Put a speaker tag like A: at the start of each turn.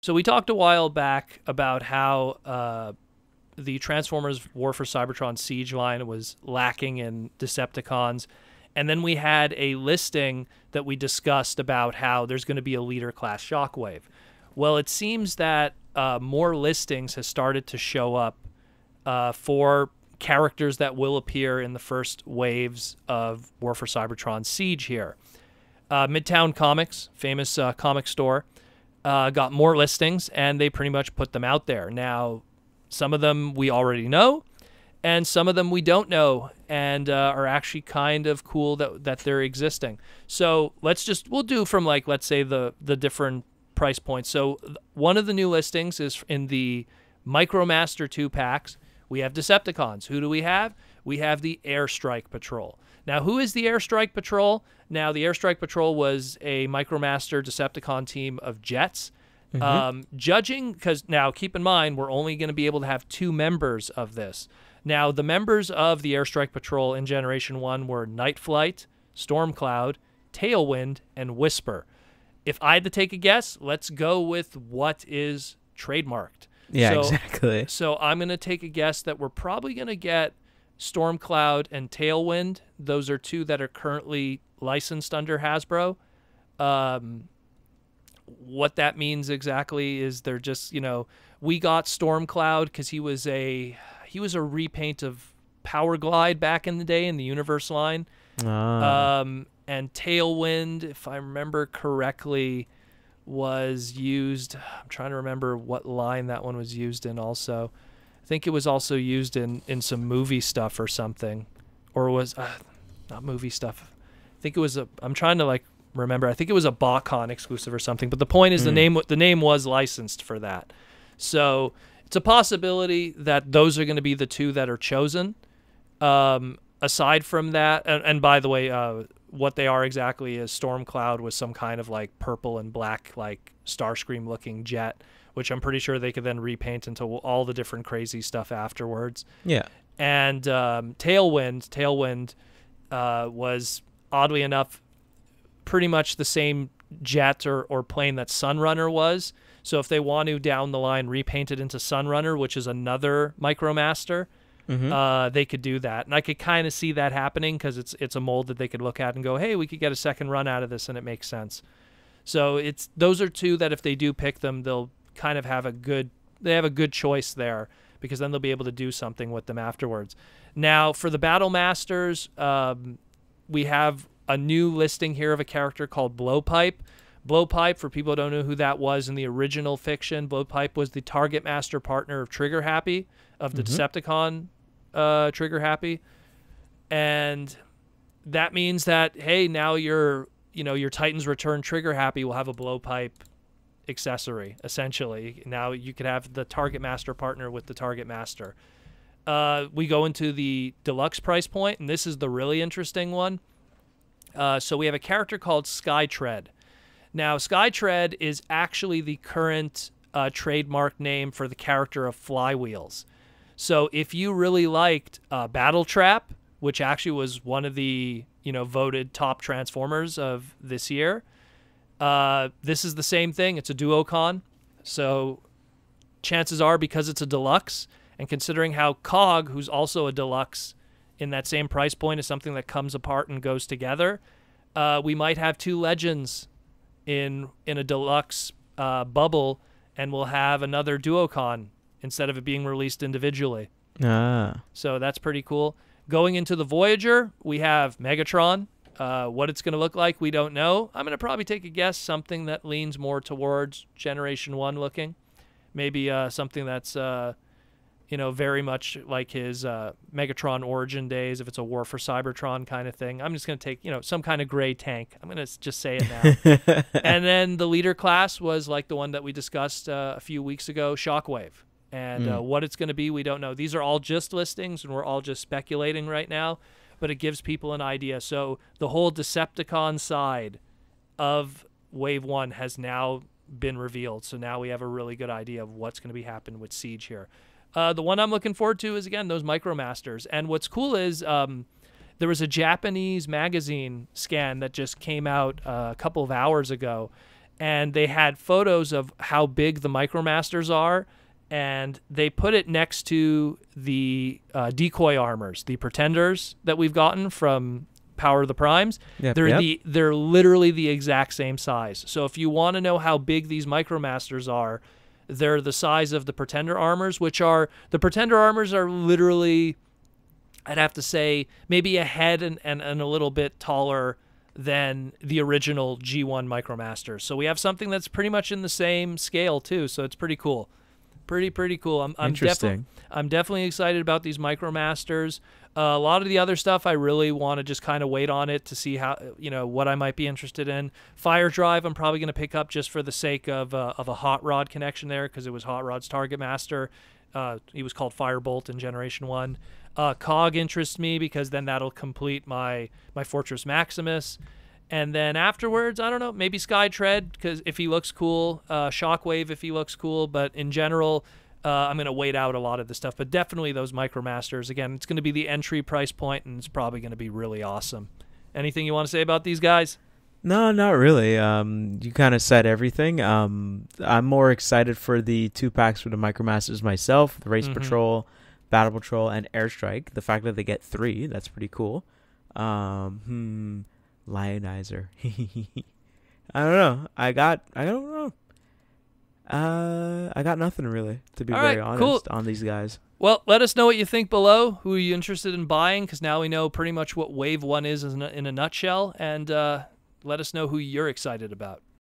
A: So we talked a while back about how the Transformers War for Cybertron Siege line was lacking in Decepticons. And then we had a listing that we discussed about how there's going to be a leader class Shockwave. Well, it seems that more listings has started to show up for characters that will appear in the first waves of War for Cybertron Siege here. Midtown Comics, famous comic store, got more listings, and they pretty much put them out there. Now, some of them we already know, and some of them we don't know, and are actually kind of cool that they're existing. So we'll do from, like, let's say the different price points. So one of the new listings is in the Micromaster 2-packs. We have Decepticons. Who do we have? We have the Airstrike Patrol. Now, who is the Airstrike Patrol? Now, the Airstrike Patrol was a Micromaster Decepticon team of jets. Judging, because now keep in mind, we're only going to be able to have 2 members of this. Now, the members of the Airstrike Patrol in Generation 1 were Night Flight, Stormcloud, Tailwind, and Whisper. If I had to take a guess, let's go with what is trademarked.
B: Yeah, exactly.
A: So I'm going to take a guess that we're probably going to get Stormcloud and Tailwind. Those are 2 that are currently licensed under Hasbro. What that means exactly is they're just, we got Stormcloud because he was a repaint of Power Glide back in the day in the Universe line. And Tailwind, if I remember correctly, was used. I'm trying to remember what line that one was used in also. I think it was also used in some movie stuff or something. Or was not movie stuff. I think it was I'm trying to remember. I think it was a BotCon exclusive or something. But the point is the name was licensed for that. So it's a possibility that those are going to be the 2 that are chosen. Aside from that, and by the way, what they are exactly is Stormcloud was some kind of purple and black Starscream looking jet, which I'm pretty sure they could then repaint into all the different crazy stuff afterwards.
B: Yeah.
A: And Tailwind was oddly enough pretty much the same jet or plane that Sunrunner was. So if they want to down the line repaint it into Sunrunner, which is another Micromaster, they could do that. And I could kind of see that happening because it's a mold that they could look at and go, hey, we could get a second run out of this, and it makes sense. So those are 2 that if they do pick them, they'll kind of have a good choice there, because then they'll be able to do something with them afterwards. Now, for the Battle Masters, we have a new listing here of a character called Blowpipe. Blowpipe, for people who don't know who that was in the original fiction, Blowpipe was the Target Master partner of Triggerhappy, of the Decepticon Triggerhappy. And that means that, hey, now your Titans Return Triggerhappy will have a Blowpipe accessory, essentially. Now you could have the Target Master partner with the Target Master. We go into the deluxe price point, and this is the really interesting one. So we have a character called Skytread. Now, Skytread is actually the current trademark name for the character of Flywheels. So if you really liked Battle Trap, which actually was one of the voted top Transformers of this year, this is the same thing. It's a Duocon. So chances are, because it's a deluxe, and considering how Cog, who's also a deluxe in that same price point, is something that comes apart and goes together, we might have 2 legends in a deluxe bubble, and we'll have another Duocon instead of it being released individually. So that's pretty cool. Going into the Voyager, we have Megatron. What it's going to look like, we don't know. I'm going to probably take a guess, something that leans more towards Generation 1 looking. Maybe something that's, very much like his Megatron origin days, if it's a War for Cybertron kind of thing. I'm just going to take, some kind of gray tank. I'm going to just say it now. And then the leader class was like the one that we discussed a few weeks ago, Shockwave. And what it's going to be, we don't know. These are all just listings, and we're all just speculating right now, but it gives people an idea. So the whole Decepticon side of Wave 1 has now been revealed. So now we have a really good idea of what's going to be happening with Siege here. The one I'm looking forward to is, again, those Micromasters. And what's cool is there was a Japanese magazine scan that just came out a couple of hours ago, and they had photos of how big the Micromasters are, and they put it next to the decoy armors, the Pretenders that we've gotten from Power of the Primes. They're literally the exact same size. So if you want to know how big these Micromasters are, they're the size of the Pretender armors, the Pretender armors are literally, I'd have to say, maybe a head and a little bit taller than the original G1 Micromaster. So we have something that's pretty much in the same scale too. So it's pretty cool. Pretty cool. I'm definitely excited about these Micromasters. A lot of the other stuff, I really want to just kind of wait on it to see how, what I might be interested in. Fire Drive, I'm probably going to pick up just for the sake of a Hot Rod connection there, because it was Hot Rod's Target Master. He was called Firebolt in Generation 1. Cog interests me because then that'll complete my Fortress Maximus. And then afterwards, I don't know, maybe Skytread, because if he looks cool, Shockwave if he looks cool, but in general, I'm going to wait out a lot of the stuff. But definitely those Micromasters. Again, it's going to be the entry price point, and it's probably going to be really awesome. Anything you want to say about these guys?
B: No, not really. You kind of said everything. I'm more excited for the 2-packs for the Micromasters myself, the Race Patrol, Battle Patrol, and Airstrike. The fact that they get 3, that's pretty cool. Lionizer. I don't know. I got nothing really, to be very honest, on these guys.
A: Well, let us know what you think below. Who are you interested in buying? Because now we know pretty much what Wave 1 is in a nutshell. And let us know who you're excited about.